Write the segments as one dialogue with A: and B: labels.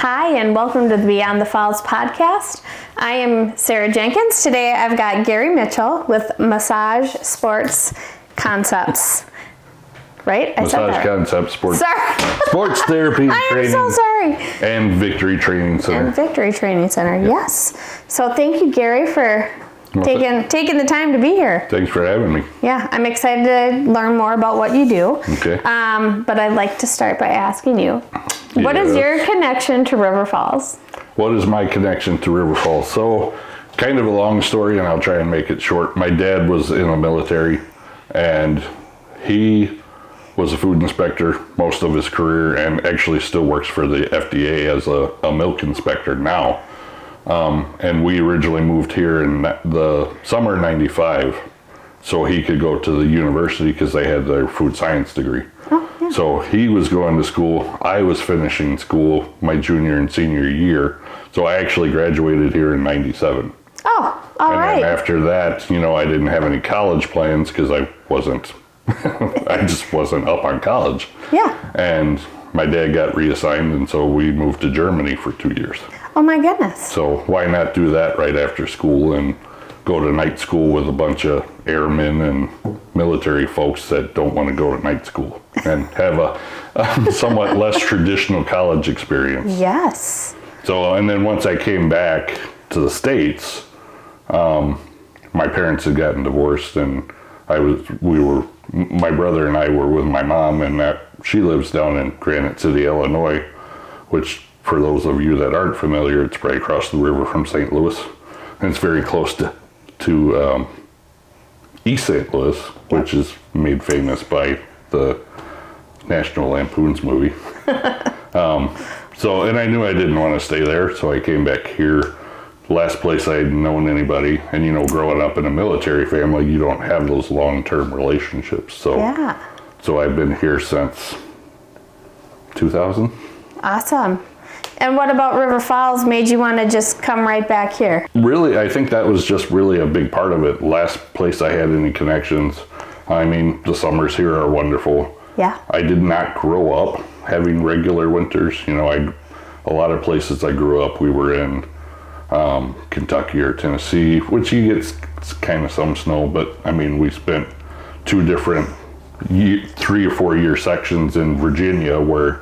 A: Hi, and welcome to the Beyond the Falls podcast. I am Sarah Jenkins. Today I've got Gary Mitchell with Massage Sports Concepts. Right?
B: Massage Concepts, sports therapy
A: I
B: training.
A: am so sorry.
B: And Victory Training Center.
A: Yep. Yes. So thank you, Gary, for taking the time to be here.
B: Thanks for having me.
A: Yeah, I'm excited to learn more about what you do.
B: Okay.
A: But I'd like to start by asking you, what is your connection to River Falls?
B: What is my connection to River Falls? So, kind of a long story, and I'll try and make it short. My dad was in the military, and he was a food inspector most of his career, and actually still works for the FDA as a milk inspector now. And we originally moved here in the summer of '95, so he could go to the university because they had their food science degree.
A: Oh, yeah.
B: So he was going to school. I was finishing school my junior and senior year. So I actually graduated here in '97.
A: Oh, all right.
B: And then after that, I didn't have any college plans because I just wasn't up on college.
A: Yeah.
B: And my dad got reassigned, and so we moved to Germany for 2 years.
A: Oh my goodness.
B: So why not do that right after school and go to night school with a bunch of airmen and military folks that don't want to go to night school and have a somewhat less traditional college experience.
A: Yes.
B: So, and then once I came back to the States, my parents had gotten divorced, and my brother and I were with my mom, and she lives down in Granite City, Illinois, which, for those of you that aren't familiar, it's right across the river from St. Louis, and it's very close to East St. Louis, which is made famous by the National Lampoon's movie. And I knew I didn't want to stay there, so I came back here. Last place I had known anybody, and growing up in a military family, you don't have those long-term relationships. So,
A: yeah.
B: So I've been here since 2000.
A: Awesome. And what about River Falls made you want to just come right back here?
B: Really, I think that was just really a big part of it. Last place I had any connections. I mean, the summers here are wonderful.
A: Yeah.
B: I did not grow up having regular winters. A lot of places I grew up, we were in Kentucky or Tennessee, which you get kind of some snow, but I mean, we spent 2 different 3 or 4 year sections in Virginia where,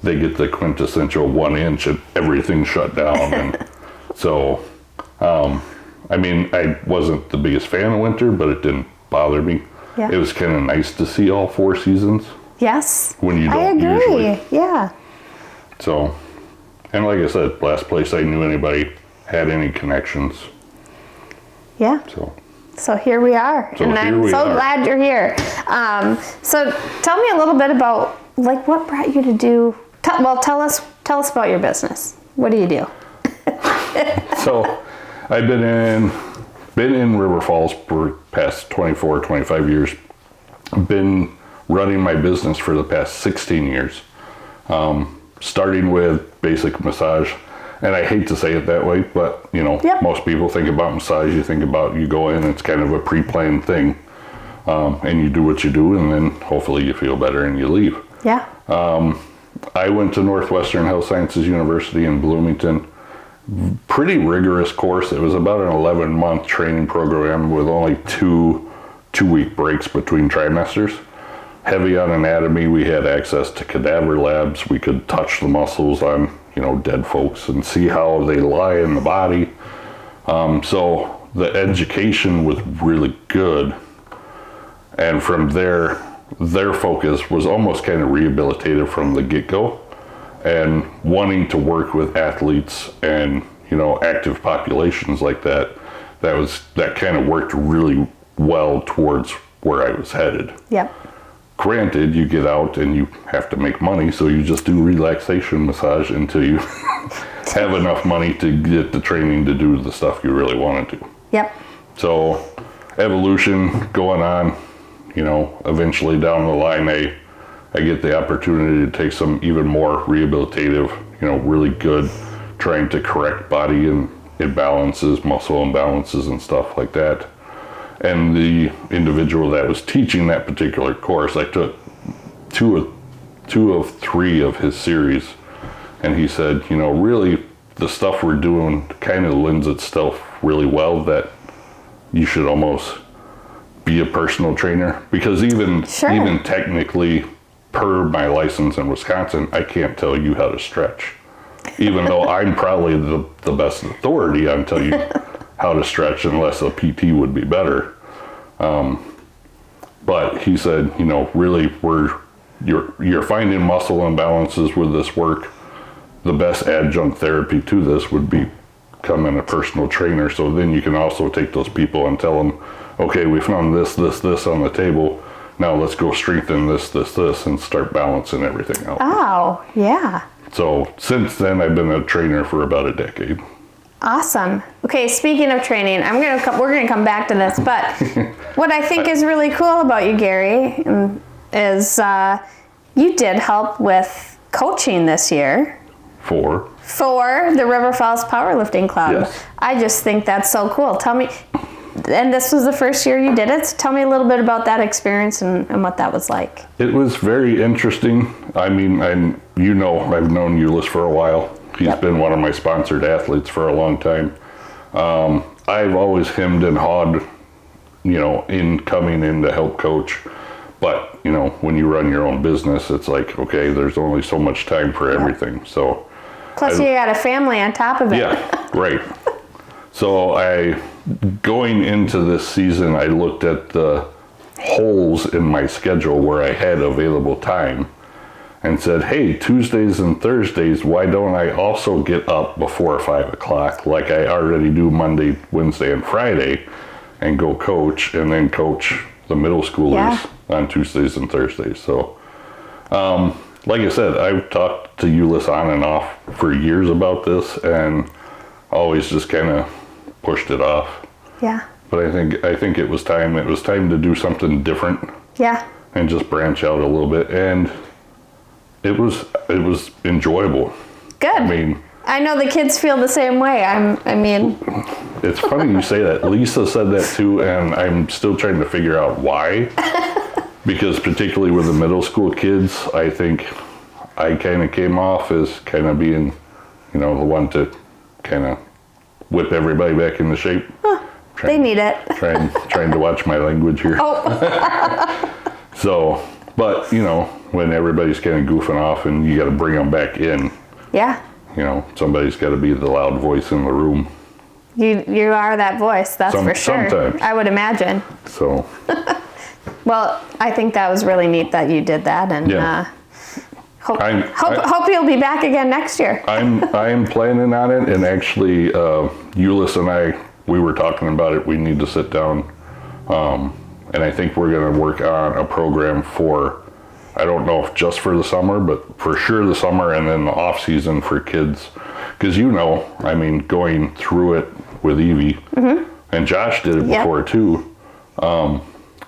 B: they get the quintessential 1 inch and everything shut down. And so, I mean, I wasn't the biggest fan of winter, but it didn't bother me.
A: Yeah.
B: It was kind of nice to see all 4 seasons.
A: Yes.
B: When you don't
A: I agree.
B: usually.
A: Yeah.
B: So, and like I said, last place I knew anybody had any connections.
A: Yeah. So here we are. And I'm so glad you're here. So tell me a little bit about what brought you to do. Tell us about your business. What do you do?
B: So I've been in River Falls for past 24, 25 years. Been running my business for the past 16 years. Starting with basic massage. And I hate to say it that way, but
A: Yep.
B: Most people think about massage, you go in, it's kind of a pre-planned thing. And you do what you do, and then hopefully you feel better and you leave.
A: Yeah.
B: I went to Northwestern Health Sciences University in Bloomington. Pretty rigorous course. It was about an 11-month training program with only two-week breaks between trimesters. Heavy on anatomy. We had access to cadaver labs. We could touch the muscles on, dead folks and see how they lie in the body. So the education was really good. And from there, their focus was almost kind of rehabilitative from the get-go, and wanting to work with athletes and active populations like that kind of worked really well towards where I was headed.
A: Yep.
B: Granted, you get out and you have to make money, so you just do relaxation massage until you have enough money to get the training to do the stuff you really want to do.
A: Yep.
B: So evolution going on. Eventually down the line, I get the opportunity to take some even more rehabilitative, really good, trying to correct body and imbalances, muscle imbalances and stuff like that. And the individual that was teaching that particular course, I took two of three of his series, And he said, really the stuff we're doing kind of lends itself really well that you should almost be a personal trainer, because even technically per my license in Wisconsin, I can't tell you how to stretch, even though I'm probably the best authority on tell you how to stretch, unless a PT would be better. But he said, really you're finding muscle imbalances with this work. The best adjunct therapy to this would be becoming a personal trainer. So then you can also take those people and tell them, okay, we found this on the table. Now let's go strengthen this, and start balancing everything out.
A: Oh, yeah.
B: So since then, I've been a trainer for about a decade.
A: Awesome. Okay, speaking of training, we're gonna come back to this, but what I think is really cool about you, Gary, is you did help with coaching this year. For the River Falls Powerlifting Club.
B: Yes.
A: I just think that's so cool. Tell me, and this was the first year you did it, so tell me a little bit about that experience and what that was like. It
B: was very interesting. I mean, I've known Ulyss for a while. He's been one of my sponsored athletes for a long time. I've always hemmed and hawed, in coming in to help coach. But, when you run your own business, it's like, okay, there's only so much time for everything. So,
A: plus you got a family on top of it.
B: Yeah, right. So going into this season, I looked at the holes in my schedule where I had available time and said, hey, Tuesdays and Thursdays, why don't I also get up before 5 o'clock like I already do Monday, Wednesday, and Friday, and go coach, and then coach the middle schoolers on Tuesdays and Thursdays. So, like I said, I've talked to Ulyss on and off for years about this, and always just kind of pushed it off. Yeah. But I think it was time. It was time to do something different. Yeah. And just branch out a little bit, and it was enjoyable. Good. I know the kids feel the same way. It's funny you say that. Lisa said that too, and I'm still trying to figure out why. Because particularly with the middle school kids, I think I kind of came off as kind of being, the one to kind of whip everybody back into shape. Huh. They need it. trying to watch my language here. Oh. So, but, when everybody's kind of goofing off and you got to bring them back in. Yeah. Somebody's got to be the loud voice in the room. You are that voice, that's for sure. Sometimes. I would imagine. So. Well, I think that was really neat that you did that, and hope you'll be back again next year. I'm planning on it, and actually, Ulyss and we were talking about it. We need to sit down, and I think we're going to work on a program for, I don't know if just for the summer, but for sure the summer, and then the off season for kids, because going through it with Evie, and Josh did it before too.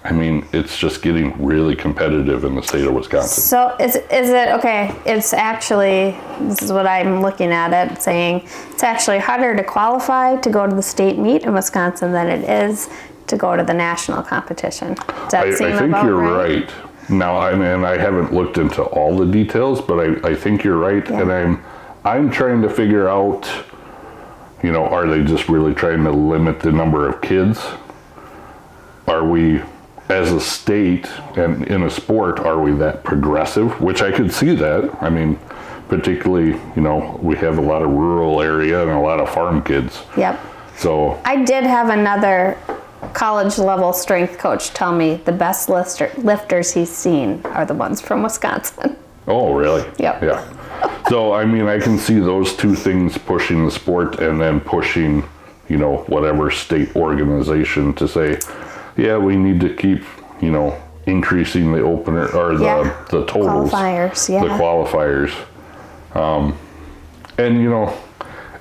B: It's just getting really competitive in the state of Wisconsin. So is it, okay, it's actually, this is what I'm looking at it, saying it's actually harder to qualify to go to the state meet in Wisconsin than it is to go to the national competition. Does that seem about right? I think you're right. Now, I haven't looked into all the details, but I think you're right. Yeah. And I'm trying to figure out, are they just really trying to limit the number of kids? Are we, as a state and in a sport, are we that progressive? Which I could see that. Particularly, we have a lot of rural area and a lot of farm kids. Yep. So I did have another college level strength coach tell me the best lifters he's seen are the ones from Wisconsin. Oh, really? Yep. Yeah. So, I can see those two things pushing the sport, and then pushing, whatever state organization to say, yeah, we need to keep, increasing the opener or the totals. Qualifiers, yeah. The qualifiers. And,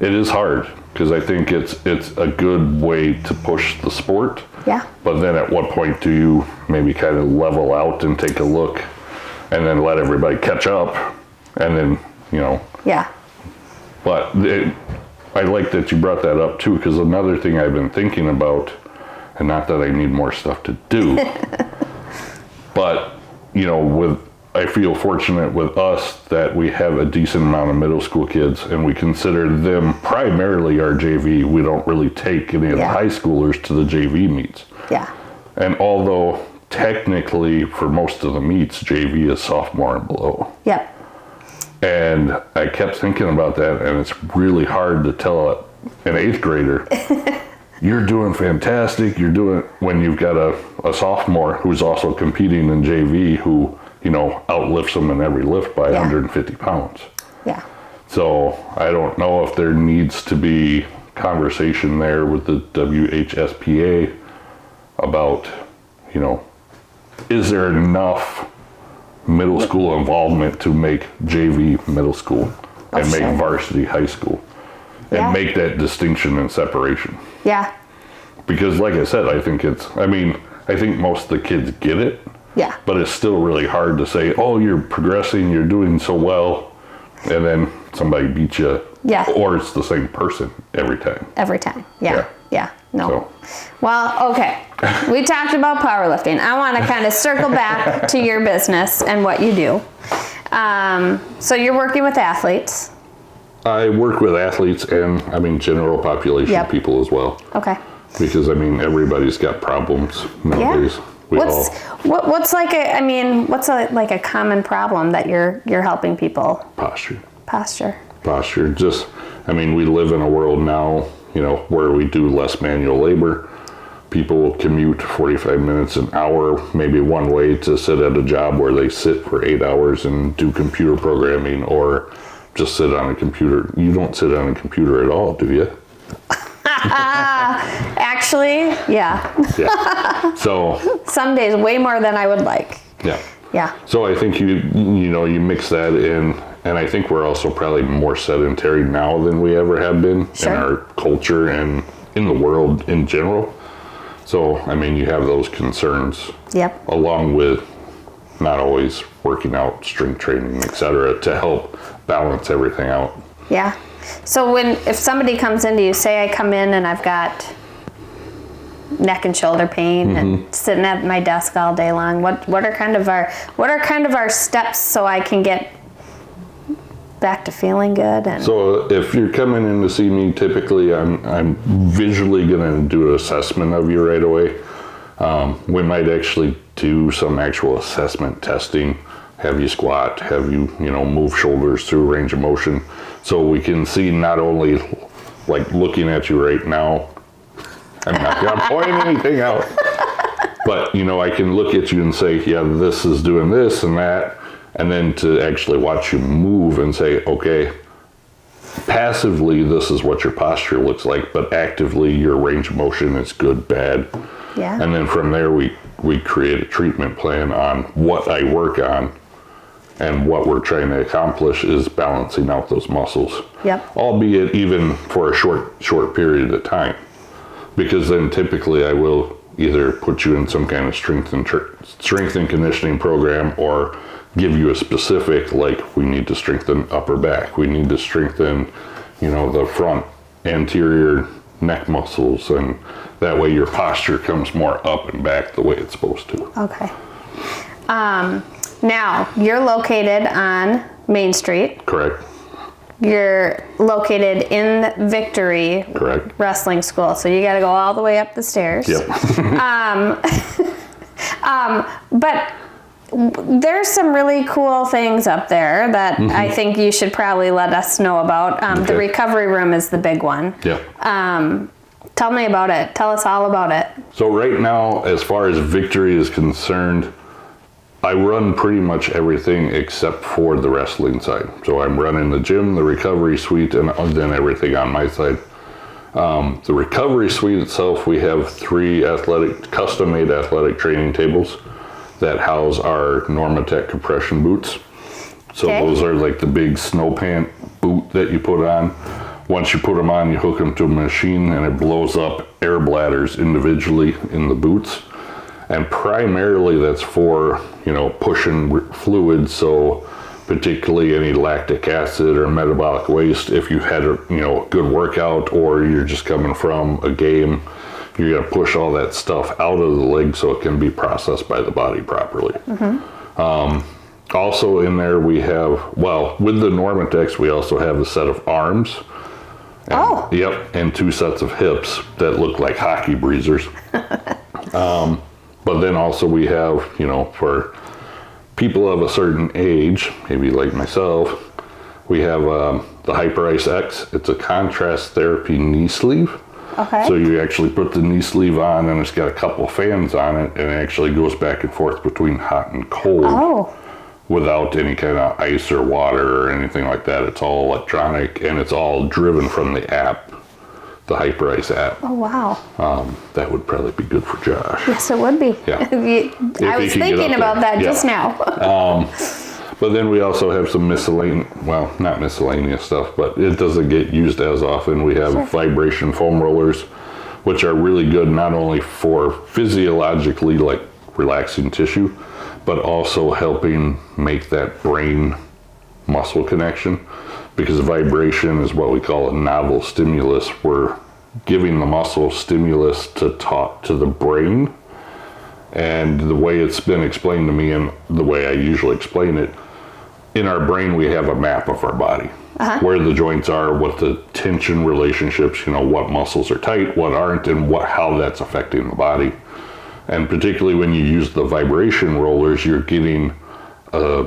B: it is hard, because I think it's a good way to push the sport. Yeah. But then at what point do you maybe kind of level out and take a look, and then let everybody catch up, and then, Yeah. But I like that you brought that up too, because another thing I've been thinking about, and not that I need more stuff to do, but, with I feel fortunate with us that we have a decent amount of middle school kids, and we consider them primarily our JV. We don't really take any of the high schoolers to the JV meets.
A: Yeah.
B: And although technically for most of the meets, JV is sophomore and below.
A: Yep.
B: And I kept thinking about that, and it's really hard to tell an 8th grader, you're doing fantastic, when you've got a sophomore who's also competing in JV who, outlifts them in every lift by 150 pounds.
A: Yeah.
B: So I don't know if there needs to be conversation there with the WHSPA about, is there enough middle school involvement to make JV middle school and make varsity high school and make that distinction and separation.
A: Yeah.
B: Because like I said, I think most of the kids get it.
A: Yeah.
B: But it's still really hard to say, oh, you're progressing, you're doing so well, and then somebody beats you.
A: Yeah.
B: Or it's the same person every time.
A: Every time. Yeah. No. So. Well, okay. We talked about powerlifting. I want to kind of circle back to your business and what you do. So you're working with athletes. I
B: work with athletes and, general population people as well.
A: Okay.
B: Because, everybody's got problems nowadays.
A: Yeah. What's like a common problem that you're helping people? Posture.
B: Just, we live in a world now, where we do less manual labor. People commute 45 minutes, an hour, maybe one way to sit at a job where they sit for 8 hours and do computer programming or just sit on a computer. You don't sit on a computer at all, do you?
A: Actually, yeah.
B: So
A: some days way more than I would like. Yeah.
B: So I think you mix that in, and I think we're also probably more sedentary now than we ever have been in our culture and in the world in general. So you have those concerns.
A: Yep.
B: Along with not always working out, strength training, etc., to help balance everything out.
A: Yeah. So if somebody comes into you, say I come in and I've got neck and shoulder pain and sitting at my desk all day long, what are kind of our steps so I can get back to feeling good? And
B: so if you're coming in to see me, typically I'm visually going to do an assessment of you right away. We might actually do some actual assessment testing, have you squat, have you move shoulders through range of motion, so we can see not only like looking at you right now, I'm not going to point anything out, but I can look at you and say, yeah, this is doing this and that, and then to actually watch you move and say, okay, passively this is what your posture looks like, but actively your range of motion is good, bad.
A: Yeah.
B: And then from there we create a treatment plan on what I work on, and what we're trying to accomplish is balancing out those muscles.
A: Yep.
B: Albeit even for a short period of time. Because then typically I will either put you in some kind of strength and conditioning program, or give you a specific, like we need to strengthen upper back, we need to strengthen, the front anterior neck muscles, and that way your posture comes more up and back the way it's supposed to.
A: Okay. Now, you're located on Main Street.
B: Correct.
A: You're located in Victory.
B: Correct.
A: Wrestling School, so you got to go all the way up the stairs.
B: Yep.
A: But there's some really cool things up there that I think you should probably let us know about. The recovery room is the big one.
B: Yeah.
A: Tell me about it. Tell us all about it.
B: So right now, as far as Victory is concerned, I run pretty much everything except for the wrestling side. So I'm running the gym, the recovery suite, and then everything on my side. The recovery suite itself, we have 3 custom-made athletic training tables that house our Normatec compression boots. So those are like the big snow pant boot that you put on. Once you put them on, you hook them to a machine and it blows up air bladders individually in the boots. And primarily that's for, pushing fluids, so particularly any lactic acid or metabolic waste. If you had a, good workout, or you're just coming from a game, you're going to push all that stuff out of the leg so it can be processed by the body properly. Also in there we have, well, with the Normatex, we also have a set of arms. And, Yep, and 2 sets of hips that look like hockey breezers. But then also we have, you know, for people of a certain age, maybe like myself, we have the HyperIce X. It's a contrast therapy knee sleeve.
A: Okay.
B: So you actually put the knee sleeve on, and it's got a couple of fans on it, and it actually goes back and forth between hot and cold without any kind of ice or water or anything like that. It's all electronic, and it's all driven from the app, the HyperIce app.
A: Oh, wow.
B: That would probably be good for Josh.
A: Yes, it would be.
B: Yeah.
A: I was thinking about that just now.
B: But then we also have some miscellaneous, well, not miscellaneous stuff, but it doesn't get used as often. We have vibration foam rollers, which are really good not only for physiologically like relaxing tissue, but also helping make that brain muscle connection, because vibration is what we call a novel stimulus. We're giving the muscle stimulus to talk to the brain. And the way it's been explained to me, and the way I usually explain it, in our brain we have a map of our body, where the joints are, what the tension relationships, you know, what muscles are tight, what aren't, and how that's affecting the body. And particularly when you use the vibration rollers, you're getting a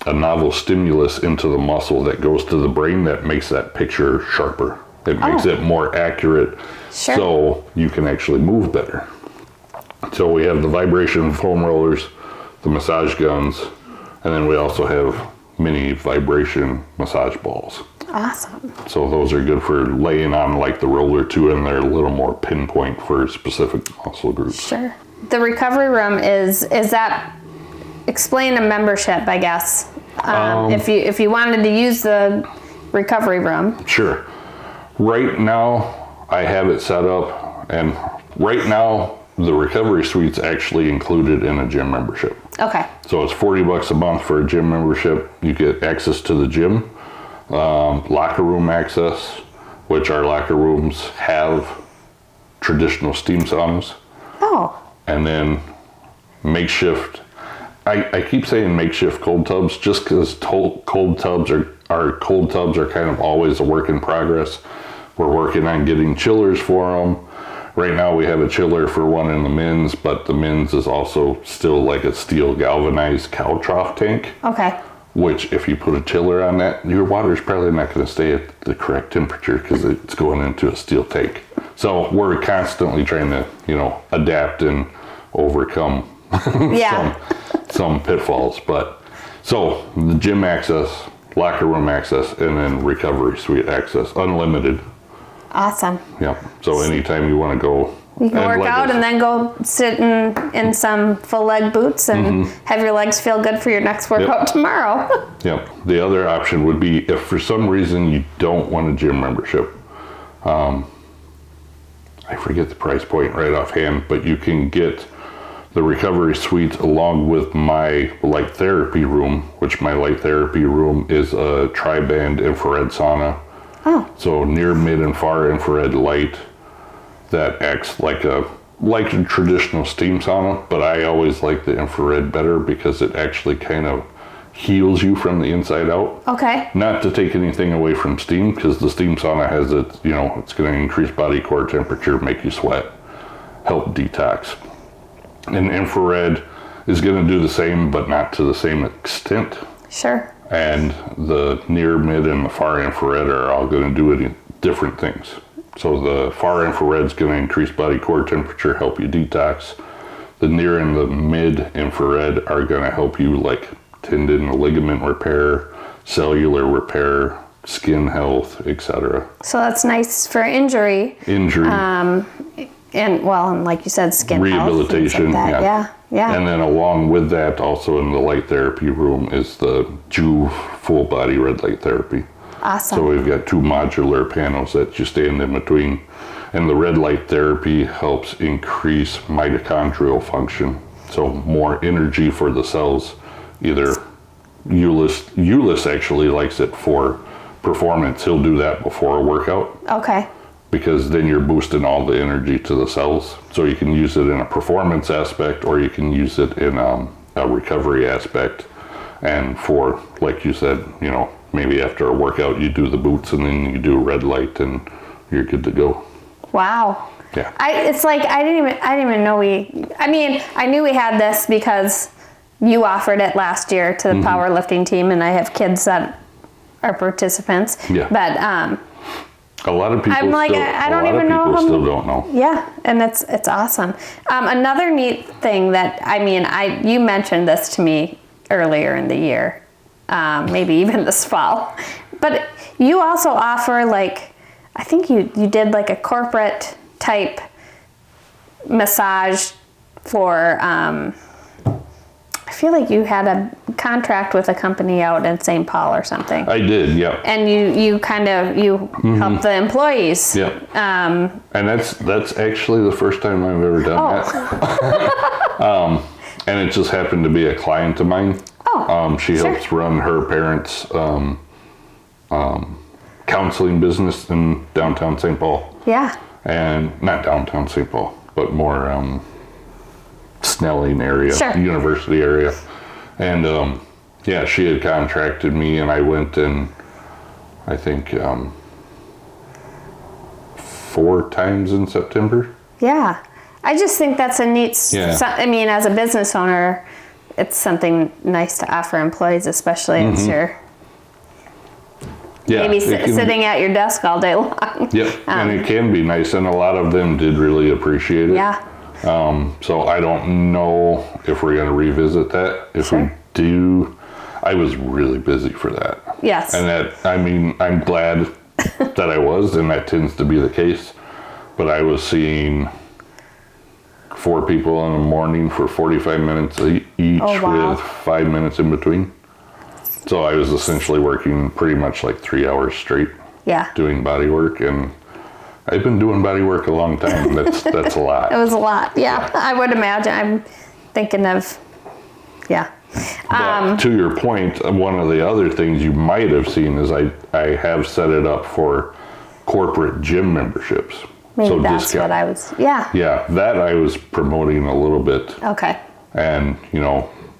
B: novel stimulus into the muscle that goes to the brain that makes that picture sharper. It makes it more accurate, so you can actually move better. So we have the vibration foam rollers, the massage guns, and then we also have mini vibration massage balls.
A: Awesome.
B: So those are good for laying on like the roller too, and they're a little more pinpoint for specific muscle groups.
A: Sure. The recovery room is that, explain a membership, I guess. If you wanted to use the recovery room.
B: Sure. Right now I have it set up, and right now the recovery suite's actually included in a gym membership.
A: Okay.
B: So it's $40 a month for a gym membership. You get access to the gym, locker room access, which our locker rooms have traditional steam saunas.
A: Oh.
B: And then makeshift, I keep saying makeshift cold tubs just because cold tubs are kind of always a work in progress. We're working on getting chillers for them. Right now we have a chiller for one in the men's, but the men's is also still like a steel galvanized cow trough tank. Okay. Which if you put a chiller on that, your water's probably not going to stay at the correct temperature because it's going into a steel tank. So we're constantly trying to, you know, adapt and overcome some pitfalls. But so the gym access, locker room access, and then recovery suite access, unlimited.
A: Awesome.
B: Yeah. So anytime you want to go,
A: you can work out and then go sit in some full leg boots and have your legs feel good for your next workout tomorrow.
B: Yep. The other option would be if for some reason you don't want a gym membership. I forget the price point right offhand, but you can get the recovery suite along with my light therapy room, which my light therapy room is a tri-band infrared sauna. Oh. So near, mid, and far infrared light that acts like a traditional steam sauna, but I always like the infrared better because it actually kind of heals you from the inside out. Okay. Not to take anything away from steam, because the steam sauna has it, you know, it's going to increase body core temperature, make you sweat, help detox. And infrared is going to do the same, but not to the same extent. Sure. And the near, mid, and the far infrared are all going to do different things. So the far infrared is going to increase body core temperature, help you detox. The near and the mid infrared are going to help you like tendon and ligament repair, cellular repair, skin health, etc. So that's nice for injury. And like you said, skin rehabilitation, health, like that. Yeah. And then along with that, also in the light therapy room is the Juve full body red light therapy. Awesome. So we've got 2 modular panels that you stand in between, and the red light therapy helps increase mitochondrial function. So more energy for the cells. Either Ulyss actually likes it for performance. He'll do that before a workout. Okay. Because then you're boosting all the energy to the cells. So you can use it in a performance aspect, or you can use it in a recovery aspect. And for, like you said, maybe after a workout you do the boots and then you do a red light and you're good to go.
A: Wow.
B: Yeah.
A: It's like I didn't even know I knew we had this because you offered it last year to the powerlifting team, and I have kids that are participants.
B: Yeah.
A: But
B: a lot of people still don't know.
A: Yeah, and it's awesome. Another neat thing that you mentioned this to me earlier in the year, maybe even this fall, but you also offer, like, I think you did like a corporate type massage for, I feel like you had a contract with a company out in St. Paul or something.
B: I did, yeah.
A: And you help the employees.
B: Yeah. And that's actually the first time I've ever done that. And it just happened to be a client of mine.
A: Oh,
B: she helps run her parents' counseling business in downtown St. Paul.
A: Yeah.
B: And not downtown St. Paul, but more Snelling area, university area. And she had contracted me, and I went in, I think, 4 times in September.
A: Yeah. I just think that's a neat, as a business owner, it's something nice to offer employees, especially as you're maybe sitting at your desk all day long.
B: Yep, and it can be nice, and a lot of them did really appreciate it.
A: Yeah.
B: So I don't know if we're going to revisit that. If we do, I was really busy for that.
A: Yes.
B: And I'm glad that I was, and that tends to be the case. But I was seeing 4 people in the morning for 45 minutes each with 5 minutes in between. So I was essentially working pretty much like 3 hours straight. Yeah. Doing body work, and I've been doing body work a long time. That's a lot.
A: It was a lot, yeah. I would imagine. I'm thinking of,
B: But to your point, one of the other things you might have seen is I have set it up for corporate gym memberships.
A: Maybe that's what I was,
B: Yeah, that I was promoting a little bit.
A: Okay.
B: And,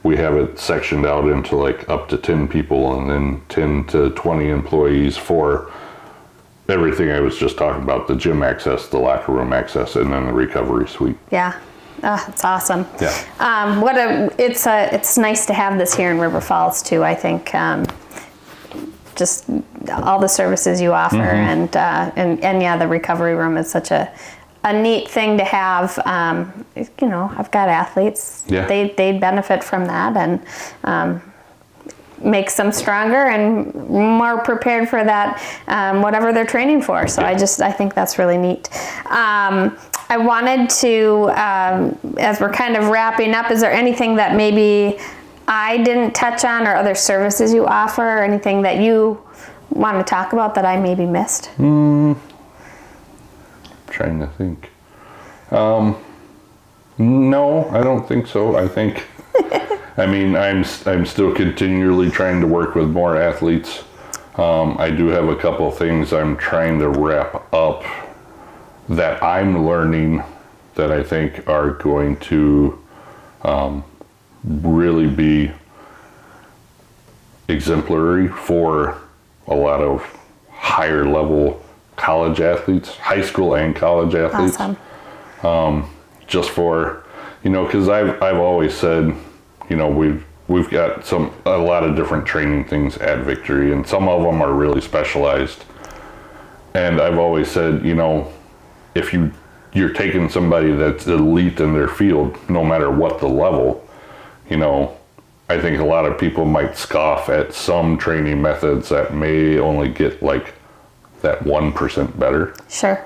B: we have it sectioned out into like up to 10 people and then 10 to 20 employees for everything I was just talking about, the gym access, the locker room access, and then the recovery suite.
A: Yeah. Oh, it's awesome.
B: Yeah.
A: It's nice to have this here in River Falls too, I think. Just all the services you offer and the recovery room is such a neat thing to have. I've got athletes. Yeah. They benefit from that, and makes them stronger and more prepared for that, whatever they're training for. So I think that's really neat. I wanted to, as we're kind of wrapping up, is there anything that maybe I didn't touch on, or other services you offer, or anything that you want to talk about that I maybe missed?
B: Trying to think. No, I don't think so. I think, I'm still continually trying to work with more athletes. I do have a couple of things I'm trying to wrap up that I'm learning that I think are going to really be exemplary for a lot of higher level college athletes, high school and college athletes.
A: Awesome.
B: Just for, because I've always said, we've got a lot of different training things at Victory, and some of them are really specialized. And I've always said, if you're taking somebody that's elite in their field, no matter what the level, I think a lot of people might scoff at some training methods that may only get like that 1% better.
A: Sure.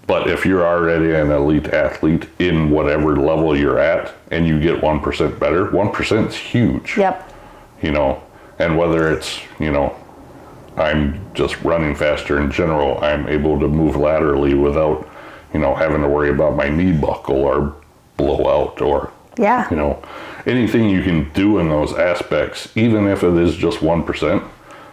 B: But if you're already an elite athlete in whatever level you're at and you get 1% better, 1% is huge.
A: Yep.
B: And whether it's, I'm just running faster in general, I'm able to move laterally without, having to worry about my knee buckle or blowout or, anything you can do in those aspects, even if it is just 1%,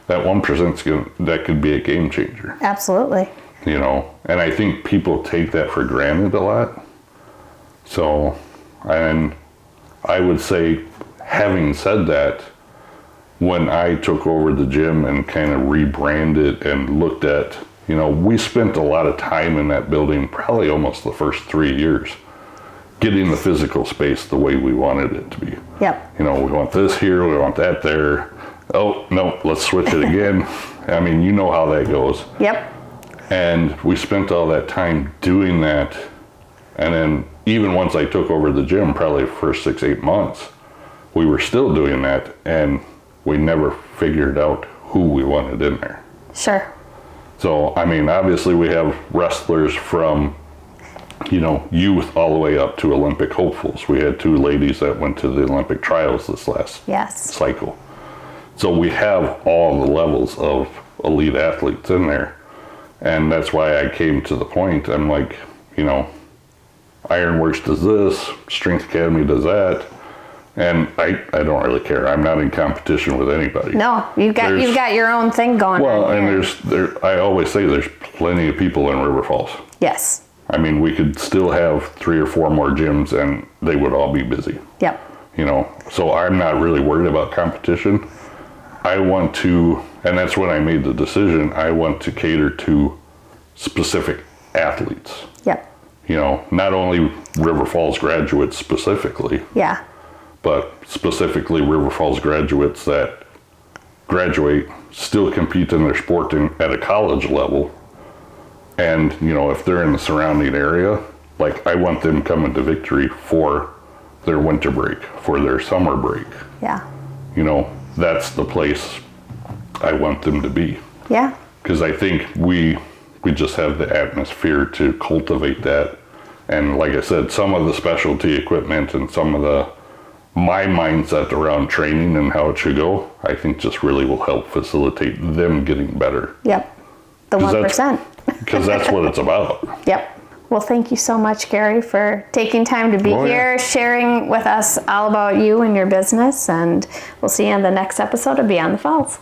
B: that 1% that could be a game changer.
A: Absolutely.
B: And I think people take that for granted a lot. So, and I would say, having said that, when I took over the gym and kind of rebranded and looked at, we spent a lot of time in that building, probably almost the first 3 years, getting the physical space the way we wanted it to be.
A: Yep.
B: We want this here, we want that there. Oh, no, let's switch it again. I mean, you know how that goes.
A: Yep.
B: And we spent all that time doing that. And then even once I took over the gym, probably the first 6-8 months, we were still doing that, and we never figured out who we wanted in there.
A: Sure.
B: So, I mean, obviously we have wrestlers from, youth all the way up to Olympic hopefuls. We had 2 ladies that went to the Olympic trials this last cycle. So we have all the levels of elite athletes in there. And that's why I came to the point, I'm like, Ironworks does this, Strength Academy does that. And I don't really care. I'm not in competition with anybody.
A: No, you've got your own thing going on.
B: Well, and I always say there's plenty of people in River Falls.
A: Yes.
B: I mean, we could still have 3 or 4 more gyms and they would all be busy.
A: Yep.
B: So I'm not really worried about competition. I want to, and that's when I made the decision, I want to cater to specific athletes.
A: Yep.
B: Not only River Falls graduates specifically.
A: Yeah.
B: But specifically River Falls graduates that graduate, still compete in their sport at a college level. And, if they're in the surrounding area, like I want them coming to Victory for their winter break, for their summer break.
A: Yeah.
B: That's the place I want them to be.
A: Yeah.
B: Because I think we just have the atmosphere to cultivate that. And like I said, some of the specialty equipment and some of my mindset around training and how it should go, I think just really will help facilitate them getting better.
A: Yep. The 1%.
B: Because that's what it's about.
A: Yep. Well, thank you so much, Gary, for taking time to be here, sharing with us all about you and your business, and we'll see you in the next episode of Beyond the Falls.